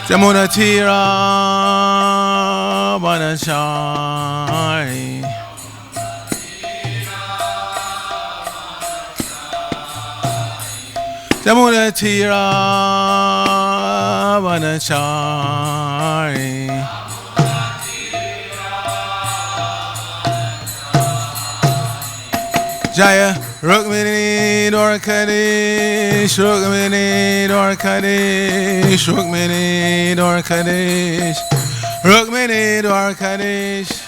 Jamuna Tira Banachari Jamuna Tira Banachari Jaya Rukmini Dwarkadish Rukmini Dwarkadish Rukmini Dwarkadish Rukmini Dwarkadish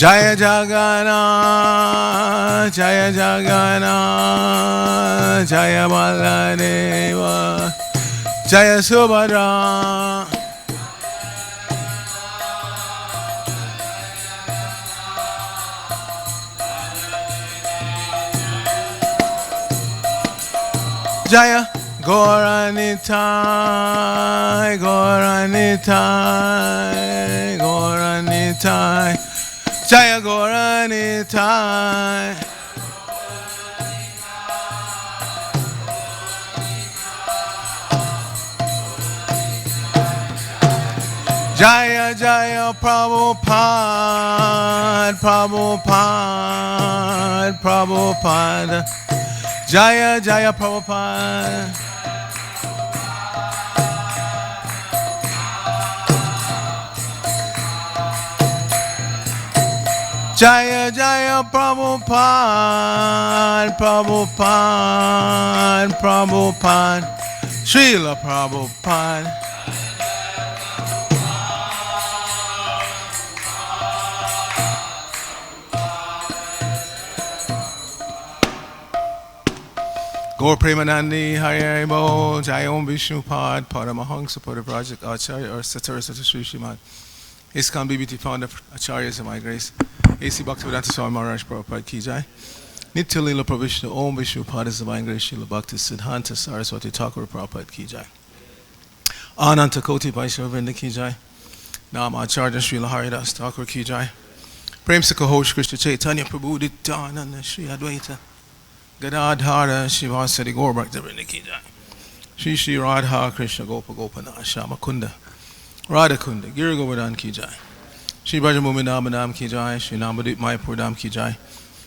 Jaya Jagana Jaya Jagana Jaya Baladeva Jaya Subhadra Jaya Goranitai Goranitai Goranitai Jaya Goranitai Jaya Jaya Prabhupada Prabhupada Prabhupada Jaya Jaya Prabhupada Jaya Jaya Prabhupada Prabhupada Prabhupada Srila Prabhupada Gaur Premanandi Hari Hari Bol Jaya Om Vishnu Pad Paramahansa Padavrajak Acharya or Sattva Sri Srimad ISKCON BBT founder Acharyas of my grace A.C. Bhaktivedanta Swami Maharaj Prabhupada Ki Jai Nitya Lila Pravishnu Om Vishnu Padas Divine Grace Srila Bhakti Siddhanta Saraswati Thakur Prabhupada Ki Jai Ananta Koti Vaishnavinda Ki Jai Nam Acharya Srila Haridas Thakur Ki Jai Prem Sakahosh Krishna Chaitanya Prabhu Nityananda Shri Advaita Gadadhara Shivasari Gaur Bhaktivinoda Ki Jai Shri Shri Radha Krishna Gopa Gopanath Shama Kunda Radha Kunda Giri Govardhan Ki Jai Shri Brajamumi Namanam Ki Jai Shri Namadip Mayapur Dham Ki Jai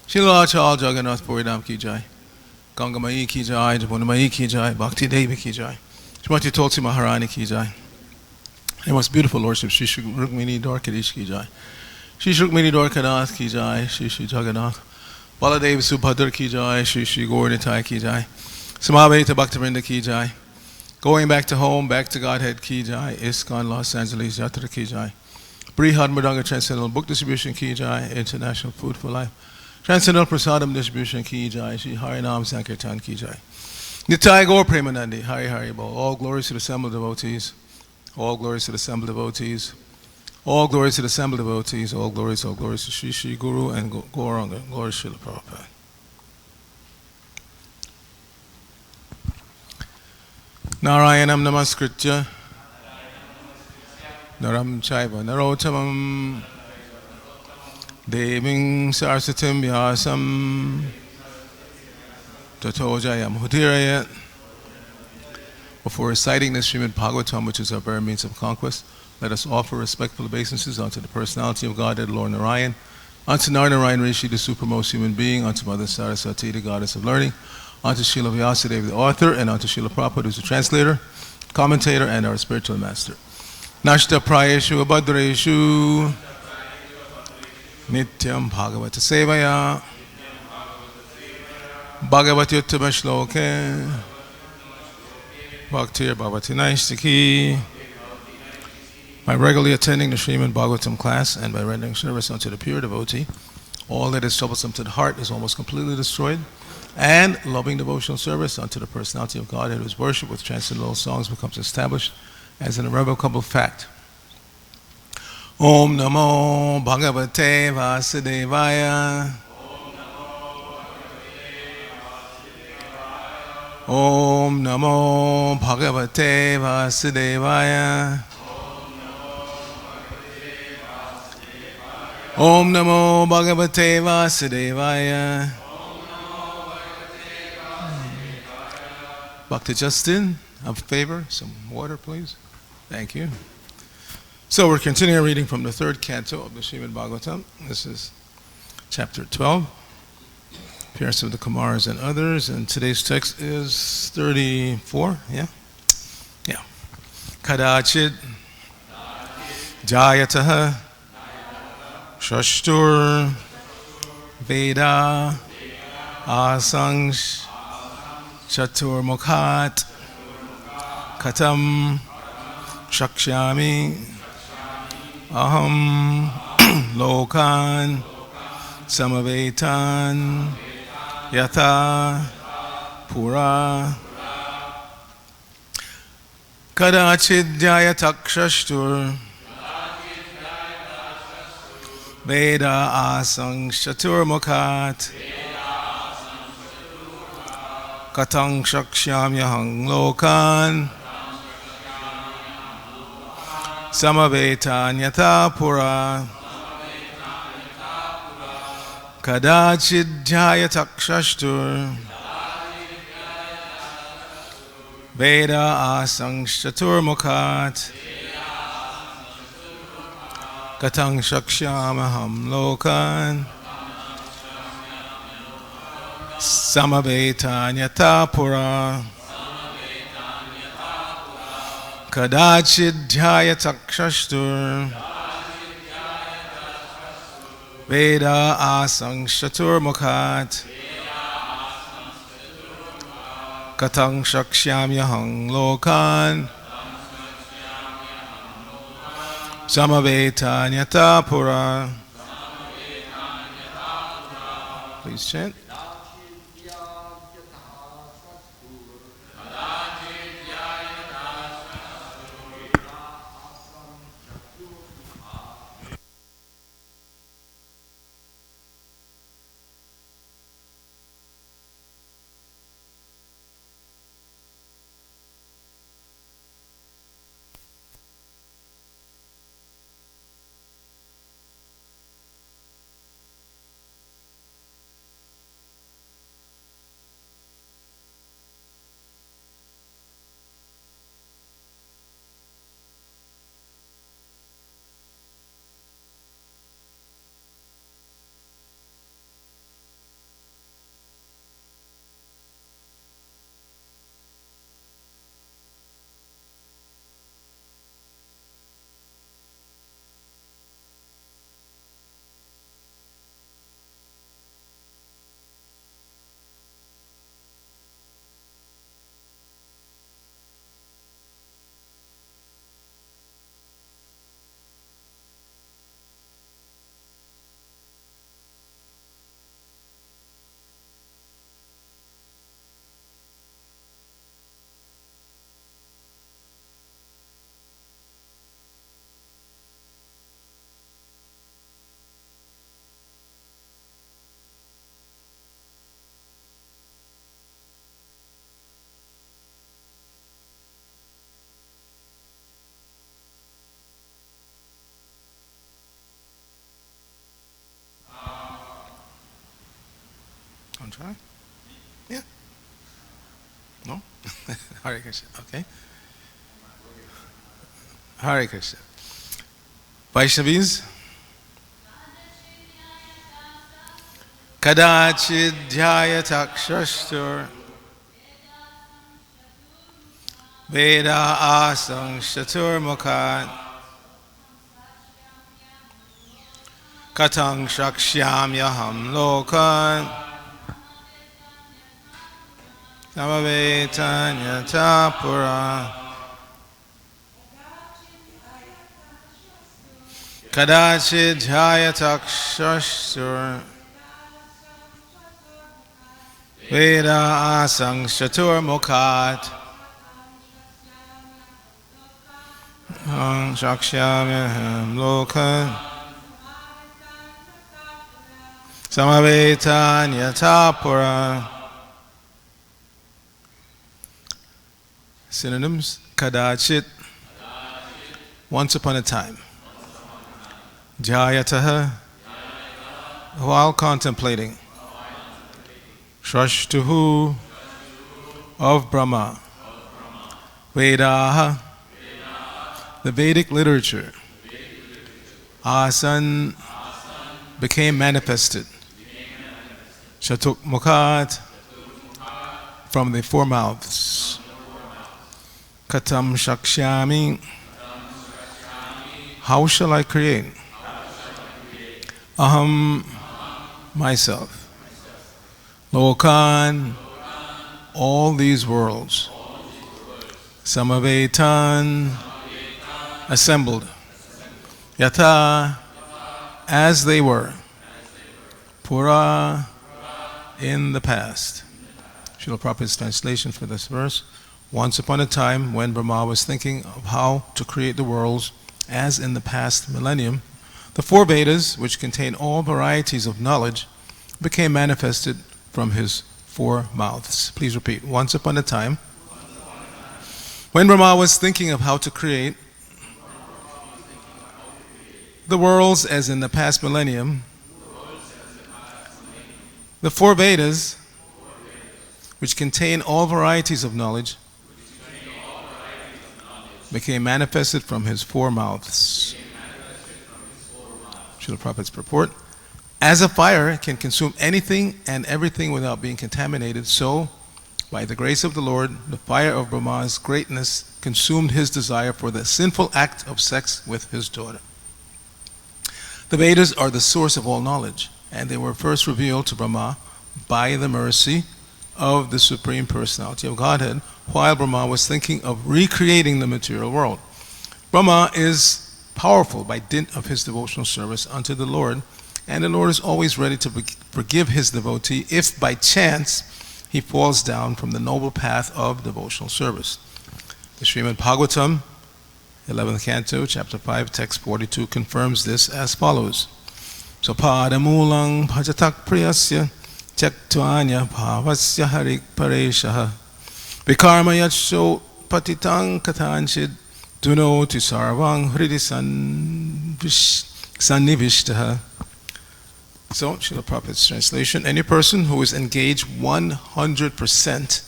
Shri Lachal Jagannath Puri Dham Ki Jai Ganga Mai Ki Jai Jamuna Mai Ki Jai Bhakti Devi Ki Jai Shrimati Tulsi Maharani Ki Jai Your most beautiful lordship Shri Shri Rukmini Dwarkadish Ki Jai Shri Shri Rukmini Dwarkanath Ki Jai Shri Shri Jagannath Baladev Subhadra Ki Jai Shri Shri Gaurnitai Ki Jai Samaveta Bhaktivinoda Ki Jai Going back to home, back to Godhead Ki Jai ISKCON Los Angeles Yatra Ki Jai Brihad Mridanga Transcendental Book Distribution Ki Jai International Food for Life Transcendental Prasadam Distribution Ki Jai Shri Harinam Sankirtan Ki Jai Nitai Gaur Premanandi Hari Hari Bol All glories to the assembled devotees All glories to the assembled devotees All glories to the assembled devotees all glories to Shri Shri Guru and Gauranga Glory Srila Prabhupada Narayanam Namaskritya Naram Chaiva Narottamam Deving Saraswatim Vyasam Tato Jayam Hudirayat. Before reciting the Srimad Bhagavatam, which is our bare means of conquest, let us offer respectful obeisances unto the personality of Godhead, Lord Narayan, unto Narayan Rishi, the supermost human being, unto Mother Saraswati, the goddess of learning, unto Srila Vyasadeva, the author, and unto Srila Prabhupada, who is the translator, commentator, and our spiritual master. Nashta Prayeshu Abhadreshu Nityam Bhagavata Sevaya Bhagavati Uttama Shloke Bhaktir Bhavati Naistiki. By regularly attending the Srimad Bhagavatam class and by rendering service unto the pure devotee, all that is troublesome to the heart is almost completely destroyed, and loving devotional service unto the personality of God, whose worship with transcendental songs becomes established as an irrevocable fact. Om Namo Bhagavate Vasudevaya. Om Namo Bhagavate Vasudevaya. Om Namo Bhagavate Vasudevaya. Bhakti Justin, of favor, some water, please. Thank you. So we're continuing reading from the third canto of the Srimad Bhagavatam. This is chapter 12, Appearance of the Kumaras and Others, and today's text is 34, yeah? Yeah. Kadachit Jayataha Shashtur Veda Asangsh Chatur Mukhat Katam Shakshyami Aham Lokan Samavetan Yatha Pura Kadachid Jayatakshashtur Veda Asang Shatur Mukhat Katang Shakshyam Yahang Lokan Samavetan Yatha Pura Kadachid Jayatakshashtur Veda Asang Shatur Mukhat Katang Shakshyamaham Lokan Samavetan Yatha Pura Kadachid Jayatakshashtur Veda Asang Shatur Mukhat Katang Shakshyamyahang Lokan Samavetan Yatha Pura. Please chant. Want to try? Yeah. No? Hare Krishna. Okay. Hare Krishna. Vaishnavis. Kadachid Jayatakshashtur Veda Asang Shatur Mukhat Katang Shakshyam Yaham Lokan Samavetan Yatha Pura Kadachid Jayatakshashtur Veda Asang Shatur Mukhat Shakshyam Lokan Samavetan Yatha Pura. Synonyms: Kadachit, once upon a time. Jayataha, while contemplating Shrashtuhu of Brahma, Vedaha, the Vedic literature, Asan became manifested, Shatuk Mukhat, from the four mouths, Katam Shakshami, how shall I create? Aham, myself. Lokan, all these worlds. Samavetan, assembled. Yata, as they were. Pura, in the past. Srila Prabhupada's translation for this verse. Once upon a time, when Brahma was thinking of how to create the worlds, as in the past millennium, the four Vedas, which contain all varieties of knowledge, became manifested from his four mouths. Please repeat. Once upon a time, when Brahma was thinking of how to create the worlds as in the past millennium, the four Vedas, which contain all varieties of knowledge, became manifested from his four mouths. Srila Prabhupada's purport. As a fire can consume anything and everything without being contaminated, so, by the grace of the Lord, the fire of Brahma's greatness consumed his desire for the sinful act of sex with his daughter. The Vedas are the source of all knowledge, and they were first revealed to Brahma by the mercy of the Supreme Personality of Godhead, while Brahma was thinking of recreating the material world. Brahma is powerful by dint of his devotional service unto the Lord, and the Lord is always ready to forgive his devotee if by chance he falls down from the noble path of devotional service. The Srimad Bhagavatam, 11th Canto, Chapter 5, Text 42, confirms this as follows. Sapadamulang bhajatak priyasya Tyaktwanya bhavasya harik pareshaha Vikarma yatsho patitang katanchid Dunoti sarvang hridi sannivishtaha. So, Srila Prabhupada's translation, any person who is engaged 100%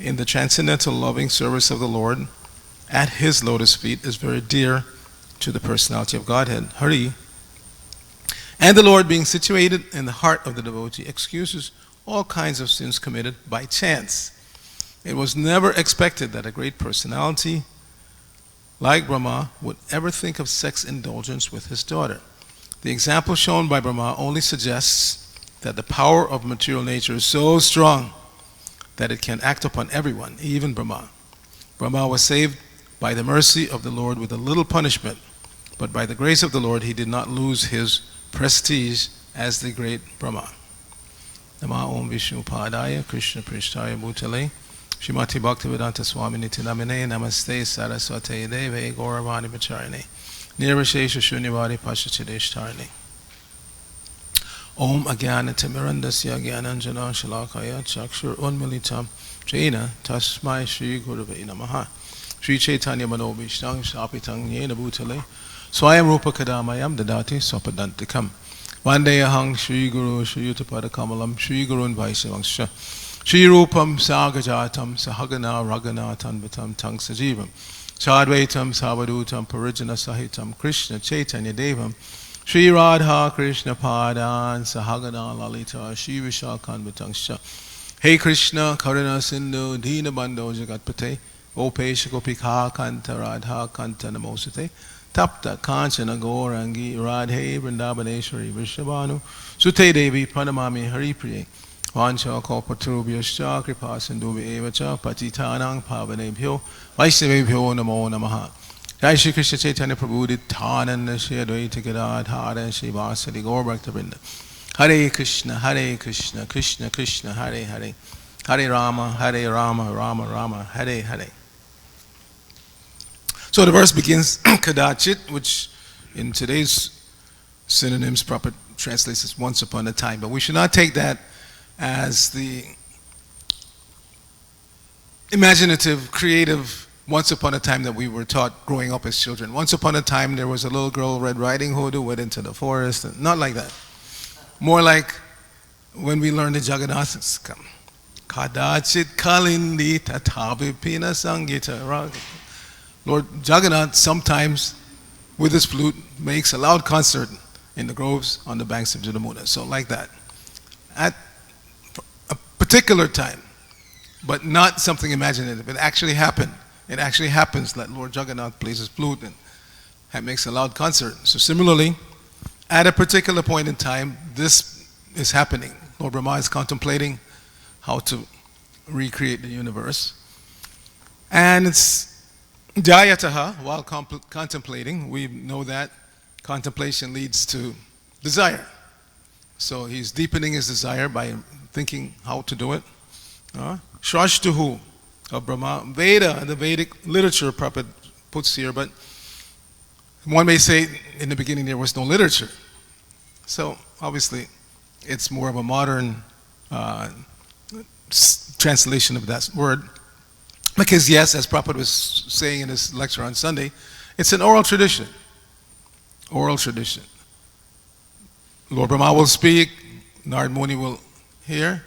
in the transcendental loving service of the Lord at his lotus feet is very dear to the personality of Godhead, Hari. And the Lord, being situated in the heart of the devotee, excuses all kinds of sins committed by chance. It was never expected that a great personality like Brahma would ever think of sex indulgence with his daughter. The example shown by Brahma only suggests that the power of material nature is so strong that it can act upon everyone, even Brahma. Brahma was saved by the mercy of the Lord with a little punishment, but by the grace of the Lord he did not lose his prestige as the great Brahma. Nama Om Vishnu Padaya Krishna Prishtaya Bhutale Shrimati Bhaktivedanta Swami Nitinamine Namaste Saraswate Deve Gauravani Vacharane Nirvashesha Shunyavadi Pashachideshtarane Om Agyana Timirandasya Gyananjana Shalakaya Chakshur Unmilitam Jaina Tasmai Shri Gurave Namaha Shri Chaitanya Manobhishtang Shapitang Yena Bhutale Swayam Rupa Kadamayam Dadati Swapadantikam Vandeyahang Shri Guru Shri Yuttapada Kamalam Shri Gurun Vaisavangsha Shri Rupam Sagajatam Sahagana Ragana Tanvatam Tang Sajivam Sadvaitam Savadutam Parijana Sahitam Krishna Chaitanya Devam Shri Radha Krishna Padan Sahagana Lalita Shri Vishakanvatangsha Hey Krishna Karuna Sindhu Dina Bandho Jagatpate Gopesh Gopika Kanta Radha Kanta Namosate Tapta Kanchana Gaurangi Radhe Vrindavaneshwari Vishabhanu Sute Devi Pranamami Haripriye Vancha Kalpatrubhyascha Kripa Sindhuvi Evacha Patitanang Pavanebhyo Vaishnavebhyo Namo Namaha Jai Shri Krishna Chaitanya Prabhu Nityananda Shri Advaita Gadadhara Shri Vasadi Gaur Bhaktivinoda Hare Krishna Krishna Krishna Hare Hare Hare Rama Rama Rama Hare Hare. So the verse begins Kadachit, which in today's synonyms proper translates as once upon a time, but we should not take that as the imaginative, creative once upon a time that we were taught growing up as children. Once upon a time there was a little girl, Red Riding Hood, who went into the forest, and not like that. more like when we learn the Jagannath. Kadachit kalindi tatavi pina sangita. Lord Jagannath sometimes with his flute makes a loud concert in the groves on the banks of Yamuna. So like that. At a particular time, but not something imaginative. It actually happened. It actually happens that Lord Jagannath plays his flute and makes a loud concert. So similarly, at a particular point in time, this is happening. Lord Brahma is contemplating how to recreate the universe. And it's Jayataha, while contemplating, we know that contemplation leads to desire. So he's deepening his desire by thinking how to do it. Shrashtuhu of Brahma. Veda, the Vedic literature, Prabhupada puts here, but one may say in the beginning there was no literature. So obviously it's more of a modern translation of that word. Because yes, as Prabhupada was saying in his lecture on Sunday, it's an oral tradition. Oral tradition. Lord Brahma will speak, Narad Muni will hear,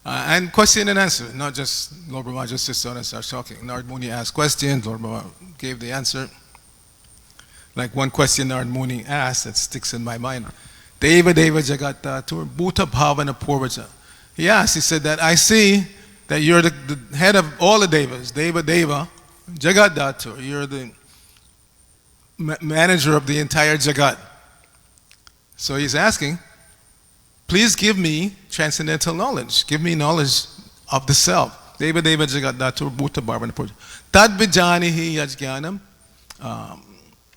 and question and answer. Not just Lord Brahma just sits down and starts talking. Narad Muni asked questions, Lord Brahma gave the answer. Like one question Narad Muni asked that sticks in my mind. Deva Deva Jagata Tur Bhuta Bhavana Purvaja. He asked, he said that I see that you're the head of all the Devas. Deva Deva Jagat Datur. You're the manager of the entire Jagat. So he's asking, please give me transcendental knowledge. Give me knowledge of the self. Deva Deva Jagat Datur Bhuta Bhavana Purvaja. Tad Vijanihi Yajnanam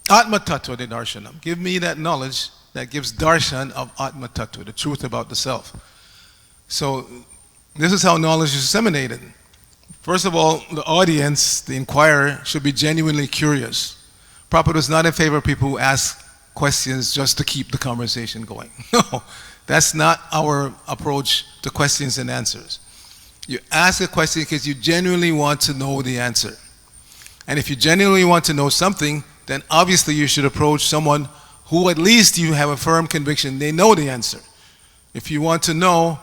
Atma Tattva de Darshanam. Give me that knowledge that gives darshan of Atma Tattva, the truth about the self. So this is how knowledge is disseminated. First of all, the audience, the inquirer, should be genuinely curious. Prabhupada was not in favor of people who ask questions just to keep the conversation going. No, that's not our approach to questions and answers. You ask a question because you genuinely want to know the answer. And if you genuinely want to know something, then obviously you should approach someone who at least you have a firm conviction they know the answer. If you want to know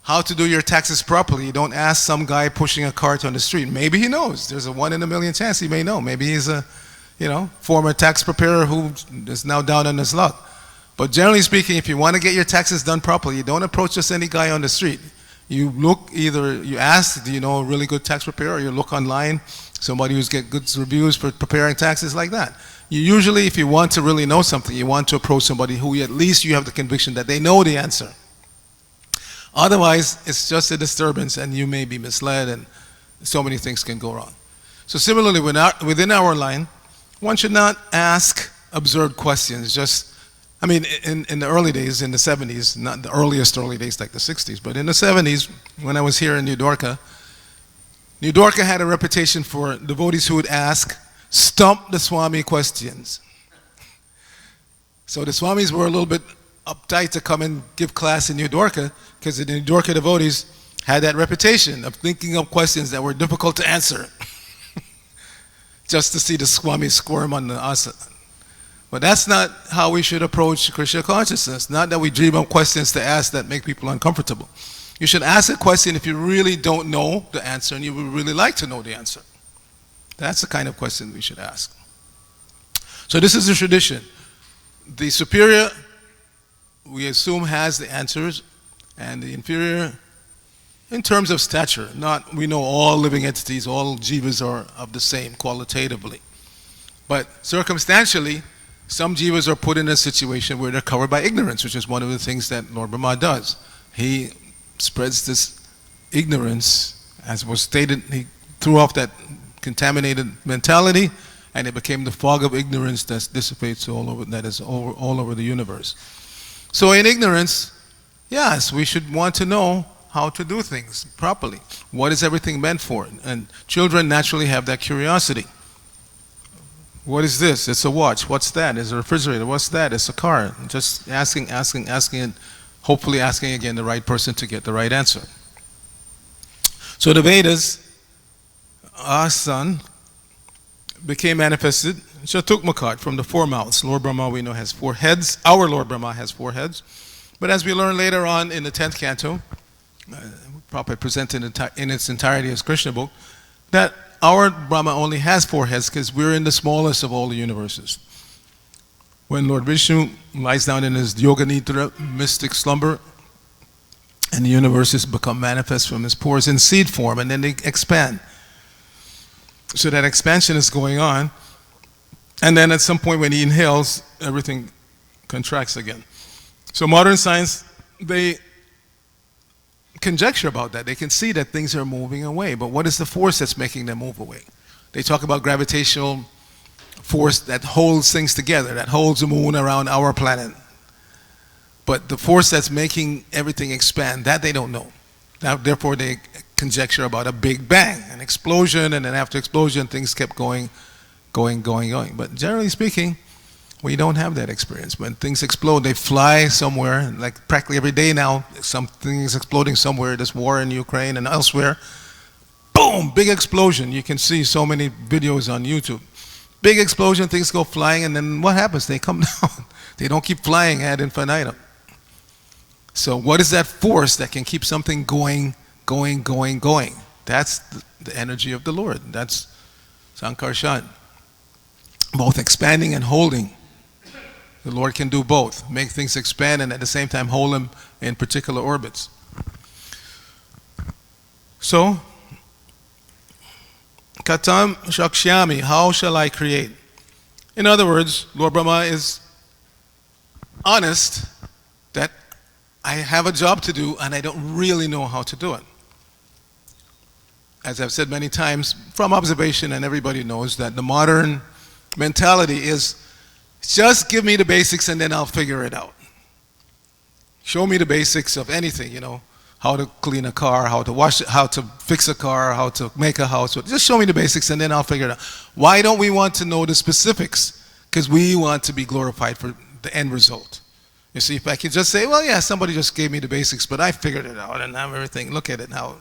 how to do your taxes properly, you don't ask some guy pushing a cart on the street. Maybe he knows. There's a 1 in a million chance he may know. Maybe he's a former tax preparer who is now down on his luck. But generally speaking, if you want to get your taxes done properly, you don't approach just any guy on the street. You look, either you ask, do you know a really good tax preparer, or you look online, somebody who's get good reviews for preparing taxes like that. You usually, if you want to really know something, you want to approach somebody who at least you have the conviction that they know the answer. Otherwise, it's just a disturbance and you may be misled and so many things can go wrong. So similarly, within our line, one should not ask absurd questions. Just, I mean, in the early days, in the 70s, not the earliest early days like the 60s, but in the 70s, when I was here in New Dwarka had a reputation for devotees who would ask stump the Swami questions. So the Swamis were a little bit uptight to come and give class in New Dwarka because the New Dwarka devotees had that reputation of thinking of questions that were difficult to answer just to see the Swami squirm on the asana. But that's not how we should approach Krishna consciousness. Not that we dream up questions to ask that make people uncomfortable. You should ask a question if you really don't know the answer and you would really like to know the answer. That's the kind of question we should ask. So this is the tradition. The superior, we assume, has the answers, and the inferior, in terms of stature, we know all living entities, all jivas are of the same qualitatively. But circumstantially, some jivas are put in a situation where they're covered by ignorance, which is one of the things that Lord Brahma does. He spreads this ignorance, as was stated, he threw off that contaminated mentality, and it became the fog of ignorance that dissipates all over the universe. So in ignorance, yes, we should want to know how to do things properly. What is everything meant for? And children naturally have that curiosity. What is this? It's a watch. What's that? It's a refrigerator. What's that? It's a car. Just asking, and hopefully asking again the right person to get the right answer. So the Vedas, our son, became manifested, Chatukmakat, from the four mouths. Lord Brahma, we know, has 4 heads. Our Lord Brahma has 4 heads. But as we learn later on in the 10th canto, probably presented in its entirety as Krishna book, that our Brahma only has 4 heads because we're in the smallest of all the universes. When Lord Vishnu lies down in his Yoga Nidra, mystic slumber, and the universes become manifest from his pores in seed form, and then they expand. So that expansion is going on, and then at some point when he inhales, everything contracts again. So modern science, they conjecture about that. They can see that things are moving away, but what is the force that's making them move away? They talk about gravitational force that holds things together, that holds the moon around our planet. But the force that's making everything expand, that they don't know. Now, therefore, they conjecture about a big bang, an explosion, and then after explosion, things kept going. But generally speaking, we don't have that experience. When things explode, they fly somewhere, like practically every day now, something is exploding somewhere. There's war in Ukraine and elsewhere. Boom, big explosion. You can see so many videos on YouTube. Big explosion, things go flying, and then what happens? They come down. They don't keep flying ad infinitum. So what is that force that can keep something going? That's the energy of the Lord. That's Sankarshan. Both expanding and holding. The Lord can do both. Make things expand and at the same time hold them in particular orbits. So, Katam Shakshyami, how shall I create? In other words, Lord Brahma is honest that I have a job to do and I don't really know how to do it. As I've said many times, from observation, and everybody knows that the modern mentality is just give me the basics and then I'll figure it out. Show me the basics of anything, how to clean a car, how to wash it, how to fix a car, how to make a house. Just show me the basics and then I'll figure it out. Why don't we want to know the specifics? Because we want to be glorified for the end result. You see, if I could just say, well, yeah, somebody just gave me the basics, but I figured it out and now everything, look at it now,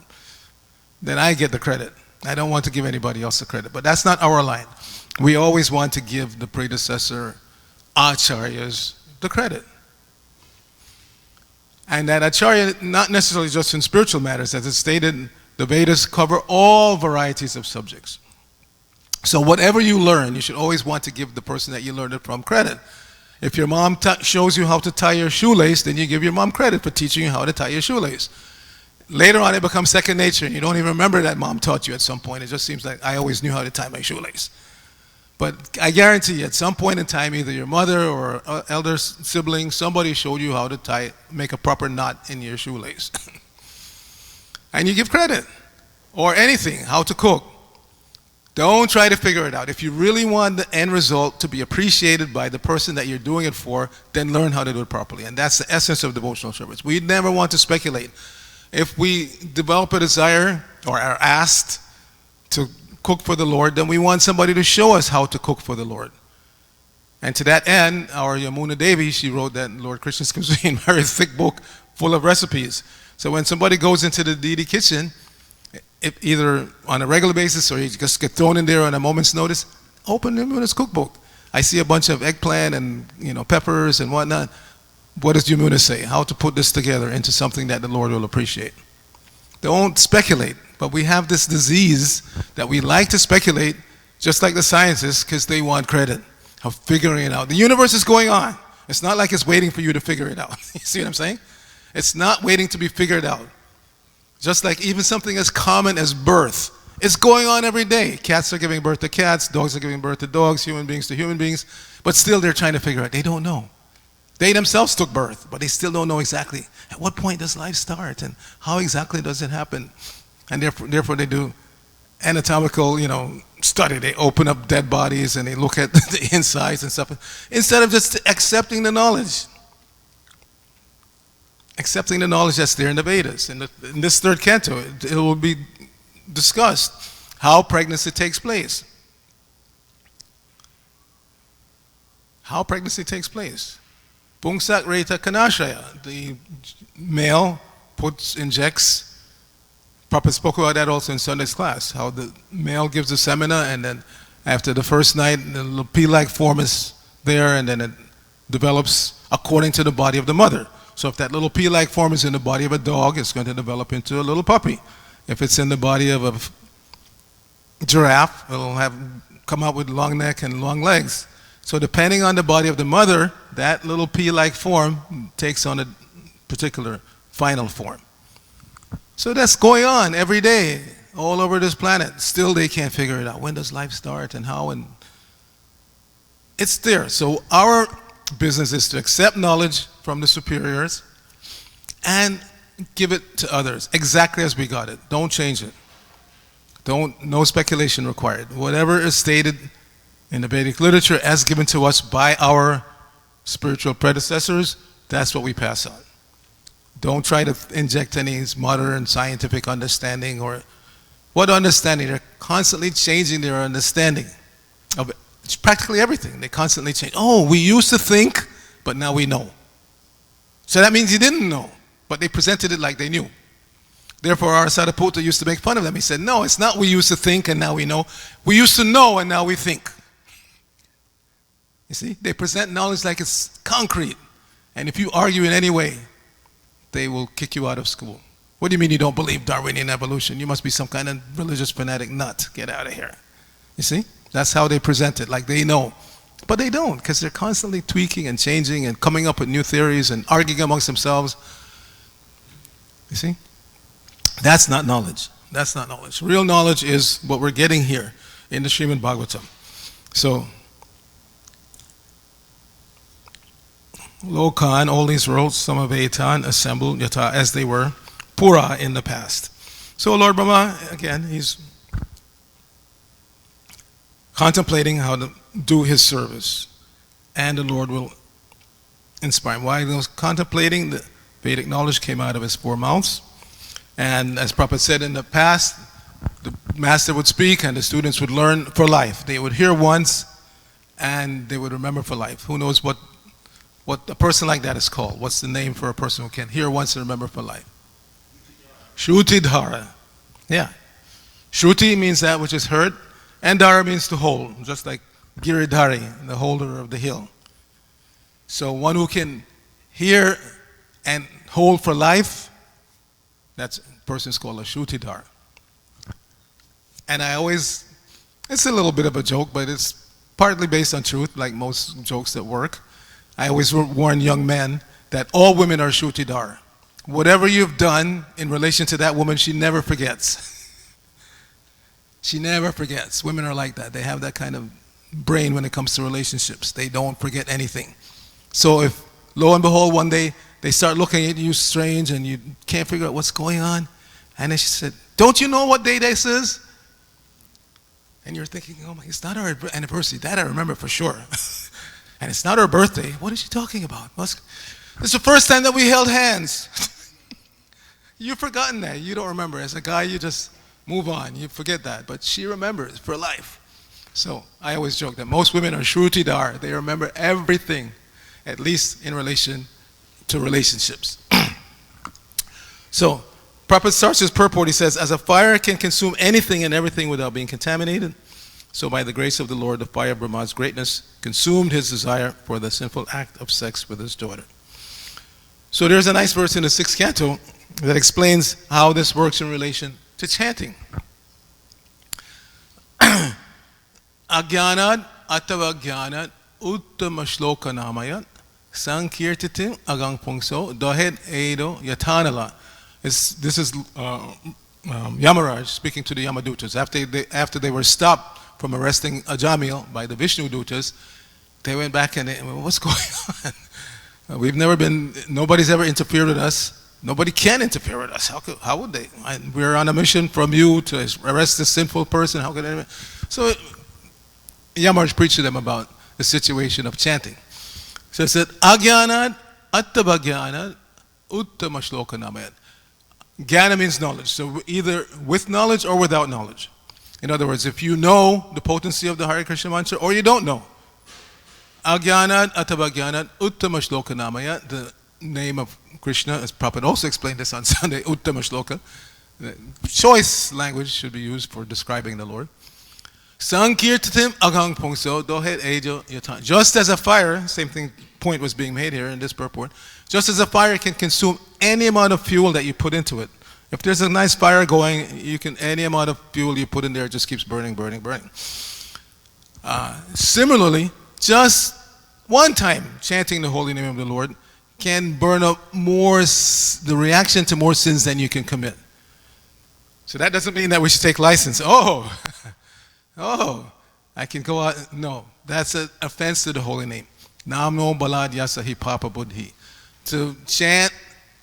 then I get the credit. I don't want to give anybody else the credit, but that's not our line. We always want to give the predecessor acharyas the credit. And that acharya, not necessarily just in spiritual matters, as it's stated, the Vedas cover all varieties of subjects. So whatever you learn, you should always want to give the person that you learned it from credit. If your mom shows you how to tie your shoelace, then you give your mom credit for teaching you how to tie your shoelace. Later on, it becomes second nature, and you don't even remember that mom taught you at some point. It just seems like I always knew how to tie my shoelace. But I guarantee you, at some point in time, either your mother or elder sibling, somebody showed you how to make a proper knot in your shoelace. And you give credit. Or anything, how to cook. Don't try to figure it out. If you really want the end result to be appreciated by the person that you're doing it for, then learn how to do it properly. And that's the essence of devotional service. We never want to speculate. If we develop a desire or are asked to cook for the Lord, then we want somebody to show us how to cook for the Lord. And to that end, our Yamuna Devi, she wrote that Lord Krishna's Cuisine, very thick book full of recipes. So when somebody goes into the deity kitchen, if either on a regular basis or you just get thrown in there on a moment's notice, open Yamuna's cookbook. I see a bunch of eggplant and peppers and whatnot. What does Yamuna say? How to put this together into something that the Lord will appreciate. Don't speculate. But we have this disease that we like to speculate, just like the scientists, because they want credit of figuring it out. The universe is going on. It's not like it's waiting for you to figure it out. You see what I'm saying? It's not waiting to be figured out. Just like even something as common as birth. It's going on every day. Cats are giving birth to cats, dogs are giving birth to dogs, human beings to human beings, but still they're trying to figure out. They don't know. They themselves took birth, but they still don't know exactly at what point does life start and how exactly does it happen. And therefore they do anatomical, study. They open up dead bodies and they look at the insides and stuff, instead of just accepting the knowledge. Accepting the knowledge that's there in the Vedas. In this third canto, it will be discussed how pregnancy takes place. How pregnancy takes place. Pungsak Reta Kanashaya, the male injects. Prabhupada spoke about that also in Sunday's class, how the male gives the semina and then after the first night, the little pea-like form is there and then it develops according to the body of the mother. So if that little pea-like form is in the body of a dog, it's going to develop into a little puppy. If it's in the body of a giraffe, it'll come out with long neck and long legs. So depending on the body of the mother, that little pea-like form takes on a particular final form. So that's going on every day all over this planet. Still they can't figure it out. When does life start and how? And it's there. So our business is to accept knowledge from the superiors and give it to others exactly as we got it. Don't change it. No speculation required. Whatever is stated in the Vedic literature as given to us by our spiritual predecessors, that's what we pass on. Don't try to inject any modern scientific understanding or what understanding. They're constantly changing their understanding of practically everything. They constantly change. Oh, we used to think, but now we know. So that means you didn't know, but they presented it like they knew. Therefore, Arcita Prabhu used to make fun of them. He said, no, it's not we used to think and now we know. We used to know and now we think. You see, they present knowledge like it's concrete. And if you argue in any way, they will kick you out of school. What do you mean you don't believe Darwinian evolution? You must be some kind of religious fanatic nut. Get out of here. You see, that's how they present it, like they know. But they don't, because they're constantly tweaking and changing and coming up with new theories and arguing amongst themselves. You see? That's not knowledge. That's not knowledge. Real knowledge is what we're getting here in the Srimad Bhagavatam. So, Lokan, all these worlds, Samavaitan, assembled yata as they were, Pura in the past. So Lord Brahma, again, he's contemplating how to do his service. And the Lord will inspire him. While he was contemplating, the Vedic knowledge came out of his four mouths. And as Prabhupada said in the past, the master would speak and the students would learn for life. They would hear once and they would remember for life. Who knows what a person like that is called? What's the name for a person who can hear once and remember for life? Shrutidhara. Yeah. Shruti means that which is heard, and Dhara means to hold, just like Giridhari, the holder of the hill. So one who can hear and hold for life, that person is called a Shrutidhara. And it's a little bit of a joke, but it's partly based on truth, like most jokes that work. I always warn young men that all women are Shrutidhara. Whatever you've done in relation to that woman, she never forgets. She never forgets. Women are like that. They have that kind of brain when it comes to relationships. They don't forget anything. So if, lo and behold, one day they start looking at you strange and you can't figure out what's going on, and then she said, don't you know what day this is? And you're thinking, oh my, it's not our anniversary. That I remember for sure. And it's not her birthday. What is she talking about? It's the first time that we held hands. You've forgotten that. You don't remember. As a guy, you just move on. You forget that. But she remembers for life. So I always joke that most women are Shrutidhara. They remember everything, at least in relation to relationships. So Prabhupada starts his purport. He says, as a fire can consume anything and everything without being contaminated, so by the grace of the Lord, the fire of Brahma's greatness consumed his desire for the sinful act of sex with his daughter. So there's a nice verse in the 6th canto that explains how this works in relation to chanting. Agyanad atavagyanad uttama shloka namayat sankirtitim agang pungso dohed edo yatanala. This is Yamaraj speaking to the Yamadutas. After they were stopped from arresting Ajamil by the Vishnu Dutas, they went back and what's going on? Nobody's ever interfered with us. Nobody can interfere with us. How would they? We're on a mission from you to arrest this sinful person. How could anyone? So Yamaraj preached to them about the situation of chanting. So it said, Agyanad attabhagyanad uttama shloka namayat. Jnana means knowledge. So either with knowledge or without knowledge. In other words, if you know the potency of the Hare Krishna mantra or you don't know. Agyanad atavagyanad uttama shloka namaya, the name of Krishna, as Prabhupada also explained this on Sunday, uttama shloka. The choice language should be used for describing the Lord. Sankirtatim agang pungso dohet ejo yatan. Just as a fire, same thing, point was being made here in this purport. Just as a fire can consume any amount of fuel that you put into it. If there's a nice fire going, any amount of fuel you put in there just keeps burning, burning, burning. Similarly, just one time chanting the holy name of the Lord can burn up the reaction to more sins than you can commit. So that doesn't mean that we should take license. I can go out. No, that's an offense to the holy name. Namo balad yasahi papa buddhi. To chant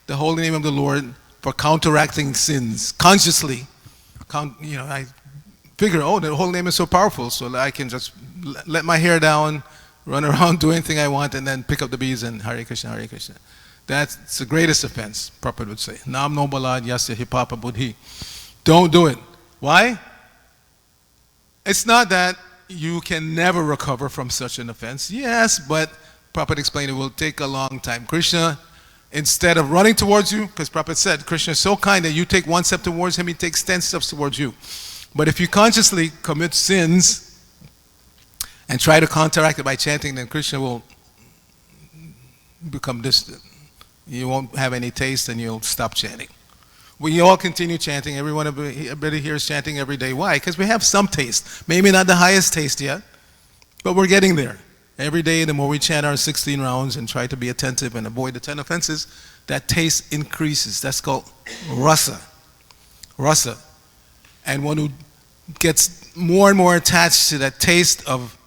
the holy name of the Lord for counteracting sins consciously. I figure, the holy name is so powerful, so I can just let my hair down, run around, do anything I want, and then pick up the beads and Hare Krishna, Hare Krishna. That's the greatest offense, Prabhupada would say. Namo balad yasahi papa buddhi. Don't do it. Why? It's not that you can never recover from such an offense. Yes, but Prabhupada explained it will take a long time. Krishna, instead of running towards you, because Prabhupada said, Krishna is so kind that you take one step towards him, he takes 10 steps towards you. But if you consciously commit sins and try to counteract it by chanting, then Krishna will become distant. You won't have any taste and you'll stop chanting. We all continue chanting. Everybody here is chanting every day. Why? Because we have some taste. Maybe not the highest taste yet, but we're getting there. Every day, the more we chant our 16 rounds and try to be attentive and avoid the 10 offenses, that taste increases. That's called rasa. Rasa. And one who gets more and more attached to that taste of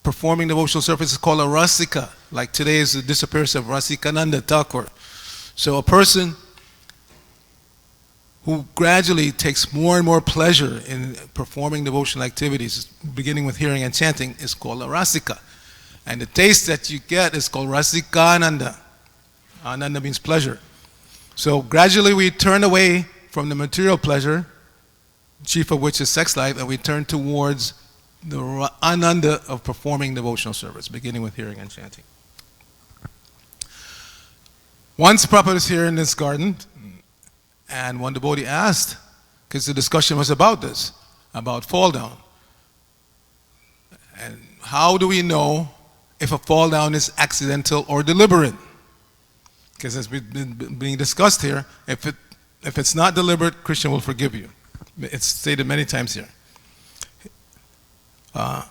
performing devotional service is called a rasika. Like today is the disappearance of Rasikananda Thakur. So a person who gradually takes more and more pleasure in performing devotional activities, beginning with hearing and chanting, is called a rasika. And the taste that you get is called rasikananda. Ananda means pleasure. So gradually we turn away from the material pleasure, chief of which is sex life, and we turn towards the ananda of performing devotional service, beginning with hearing and chanting. Once Prabhupada was here in this garden, and one devotee asked, because the discussion was about this, about fall down. And how do we know if a fall down is accidental or deliberate? Because as we've been being discussed here, if it's not deliberate, Krishna will forgive you. It's stated many times here. The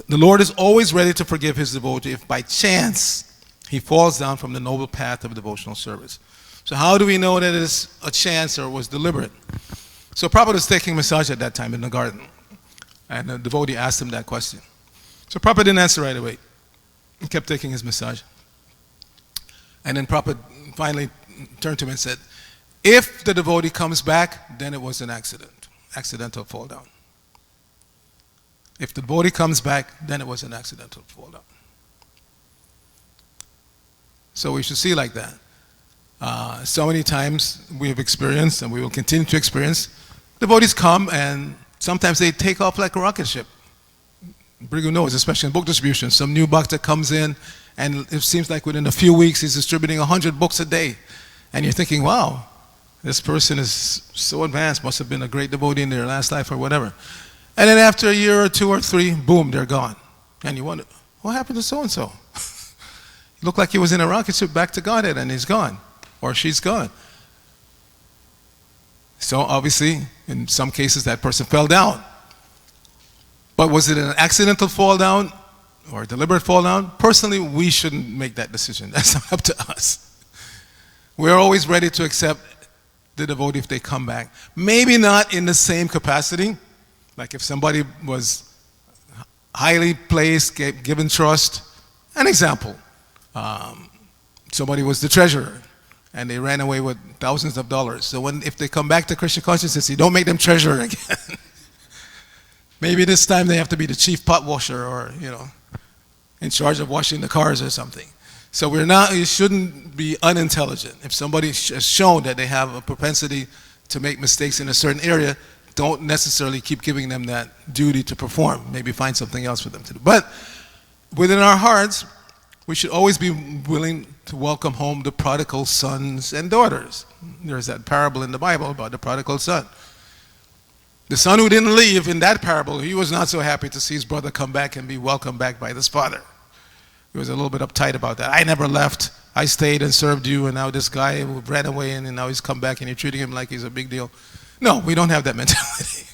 Lord is always ready to forgive his devotee if by chance he falls down from the noble path of devotional service. So how do we know that it is a chance or was deliberate? So Prabhupada was taking massage at that time in the garden. And the devotee asked him that question. So Prabhupada didn't answer right away. He kept taking his massage. And then Prabhupada finally turned to him and said, if the devotee comes back, then it was an accidental fall down. If the devotee comes back, then it was an accidental fall down. So we should see like that. So many times we have experienced, and we will continue to experience, devotees come and sometimes they take off like a rocket ship. Brigu knows, especially in book distribution, some new bhakta comes in and it seems like within a few weeks he's distributing 100 books a day. And you're thinking, wow, this person is so advanced, must have been a great devotee in their last life or whatever. And then after a year or two or three, boom, they're gone. And you wonder, what happened to so-and-so? It looked like he was in a rocket ship back to Godhead and he's gone. Or she's gone. So obviously, in some cases, that person fell down. But was it an accidental fall down or a deliberate fall down? Personally, we shouldn't make that decision. That's not up to us. We're always ready to accept the devotee if they come back. Maybe not in the same capacity. Like if somebody was highly placed, given trust. An example. Somebody was the treasurer. And they ran away with thousands of dollars. So if they come back to Krishna consciousness, you don't make them treasurer again. Maybe this time they have to be the chief pot washer or, in charge of washing the cars or something. So you shouldn't be unintelligent. If somebody has shown that they have a propensity to make mistakes in a certain area, don't necessarily keep giving them that duty to perform. Maybe find something else for them to do. But within our hearts, we should always be willing to welcome home the prodigal sons and daughters. There's that parable in the Bible about the prodigal son. The son who didn't leave in that parable, he was not so happy to see his brother come back and be welcomed back by his father. He was a little bit uptight about that. I never left. I stayed and served you, and now this guy who ran away and now he's come back and you're treating him like he's a big deal. No, we don't have that mentality.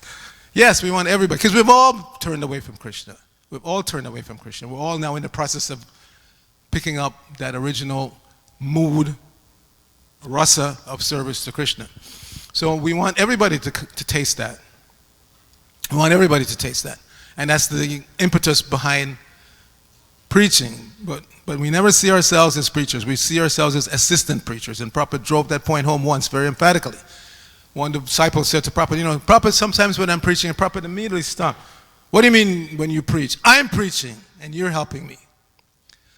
Yes, we want everybody, because we've all turned away from Krishna. We've all turned away from Krishna. We're all now in the process of picking up that original mood, rasa of service to Krishna. So we want everybody to taste that. We want everybody to taste that. And that's the impetus behind preaching. But we never see ourselves as preachers. We see ourselves as assistant preachers. And Prabhupada drove that point home once very emphatically. One disciple said to Prabhupada, Prabhupada, sometimes when I'm preaching, and Prabhupada immediately stopped. What do you mean when you preach? I'm preaching and you're helping me.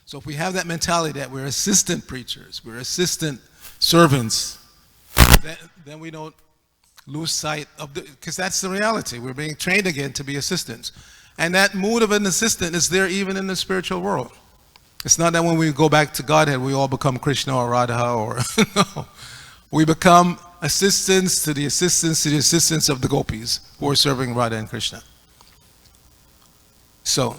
So if we have that mentality that we're assistant preachers, we're assistant servants, then we don't lose sight of because that's the reality. We're being trained again to be assistants. And that mood of an assistant is there even in the spiritual world. It's not that when we go back to Godhead, we all become Krishna or Radha or no. We become assistants to the assistants of the gopis who are serving Radha and Krishna. So,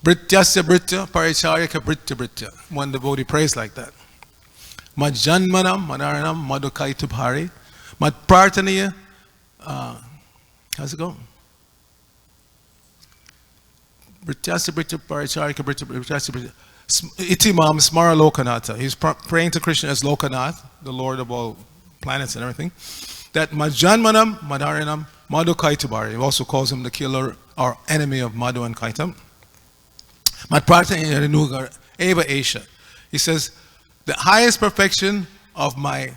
Brityasya Britya, Paricharyaka Britya Britya. One devotee prays like that. Madjanmanam, Manaranam, Madhukaitu Bhari, Mad Prarthaniya, how's it go? Brityasya Britya, Paricharyaka Britya Britya. Itimam Smara Lokanatha. He's praying to Krishna as Lokanath, the Lord of all planets and everything. That Madjanmanam, Madaranam, Madhu Kaitubari. He also calls him the killer or enemy of Madhu and Kaitam. Madprarthaniya Renugar Eva Aisha. He says, the highest perfection of my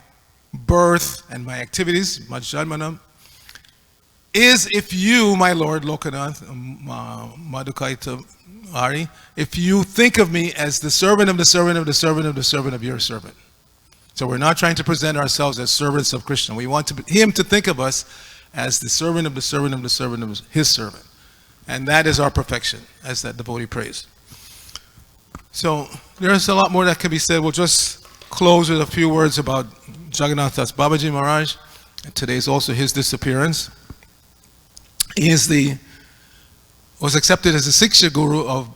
birth and my activities, Madjanmanam, is if you, my Lord Lokanath, Madhukaita Hari, if you think of me as the servant of the servant of the servant of the servant of your servant. So we're not trying to present ourselves as servants of Krishna. We want him to think of us as the servant of the servant of the servant of his servant. And that is our perfection, as that devotee prays. So there's a lot more that can be said. We'll just close with a few words about Jagannath Das Babaji Maharaj. Today is also his disappearance. He was accepted as a Siksha Guru of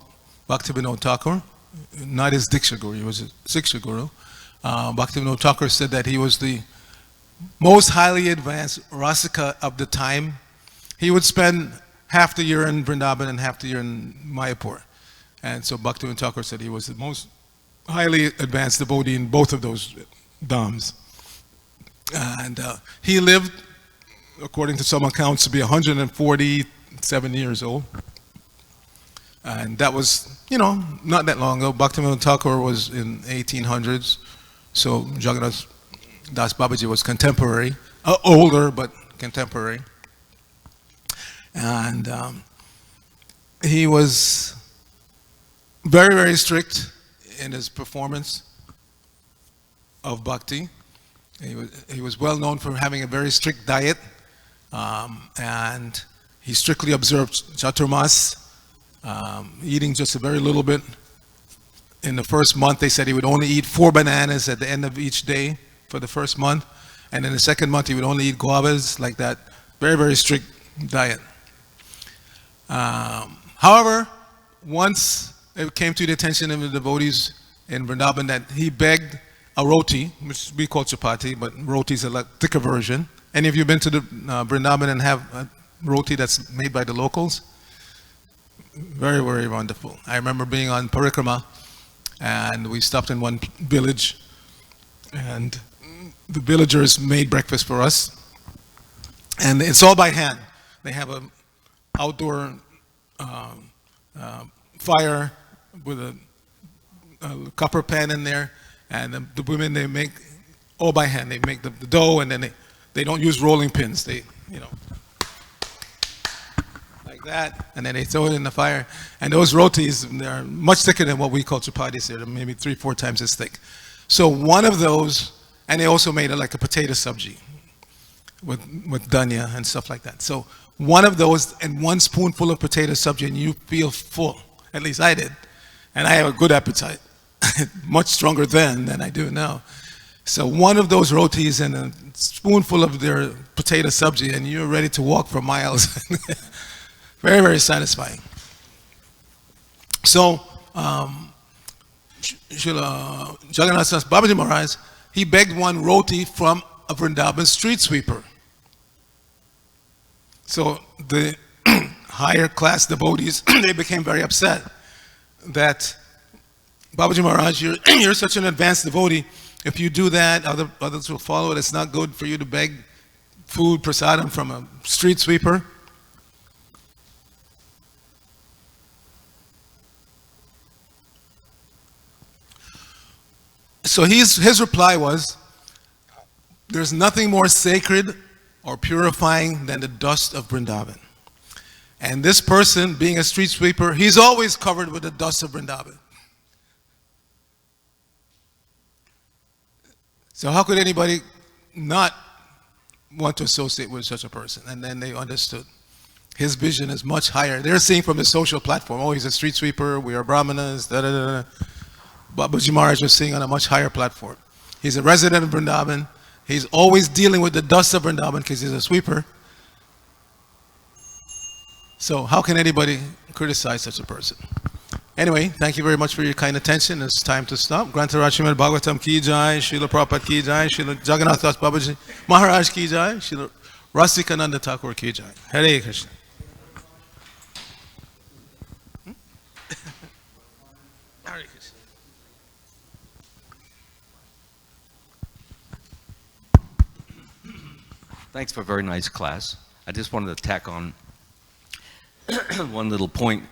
Bhaktivinoda Thakur, not his Diksha Guru, he was a Siksha Guru. Bhaktivinoda Thakur said that he was the most highly advanced Rasika of the time. He would spend half the year in Vrindavan and half the year in Mayapur. And so Bhaktivinoda Thakur said he was the most highly advanced devotee in both of those dhams. And he lived, according to some accounts, to be 147 years old. And that was, not that long ago. Bhaktivinoda Thakur was in 1800s. So Jagannath Das Babaji was contemporary, older but contemporary. And he was very, very strict in his performance of bhakti. He was well known for having a very strict diet, and he strictly observed Chaturmas, eating just a very little bit. In the first month, they said he would only eat 4 bananas at the end of each day for the first month, and in the second month, he would only eat guavas, like that. Very, very strict diet. However, once it came to the attention of the devotees in Vrindavan that he begged a roti, which we call chapati, but roti is a lot thicker version. Any of you been to the Vrindavan and have a roti that's made by the locals? Very, very wonderful. I remember being on parikrama, and we stopped in one village, and the villagers made breakfast for us, and it's all by hand. They have a outdoor fire with a copper pan in there, and the women, they make all by hand. They make the dough, and then they don't use rolling pins. They, like that, and then they throw it in the fire. And those rotis, they're much thicker than what we call chapatis here. They're maybe 3-4 times as thick. So one of those, and they also made it like a potato sabji with dhania and stuff like that. So one of those and 1 spoonful of potato sabji, and you feel full. At least I did. And I have a good appetite. Much stronger then than I do now. So one of those rotis and a spoonful of their potato sabji, and you're ready to walk for miles. Very, very satisfying. So, Jagannath Das Babaji Maharaj, he begged one roti from a Vrindavan street sweeper. So the higher class devotees, they became very upset that Babaji Maharaj, you're such an advanced devotee. If you do that, others will follow it. It's not good for you to beg food, prasadam, from a street sweeper. So his reply was, there's nothing more sacred or purifying than the dust of Vrindavan. And this person, being a street sweeper, he's always covered with the dust of Vrindavan. So how could anybody not want to associate with such a person? And then they understood. His vision is much higher. They're seeing from the social platform, oh, he's a street sweeper, we are brahmanas, da-da-da-da. Babaji Maharaj was seeing on a much higher platform. He's a resident of Vrindavan. He's always dealing with the dust of Vrindavan because he's a sweeper. So how can anybody criticize such a person? Anyway, thank you very much for your kind attention. It's time to stop. Grantaraj Srimad Bhagavatam ki jai, Srila Prabhupada ki jai, Srila Jagannath Das Babaji Maharaj ki jai, Srila Rasikananda Thakur ki jai. Hare Krishna. Hare Krishna. Thanks for a very nice class. I just wanted to tack on one little point.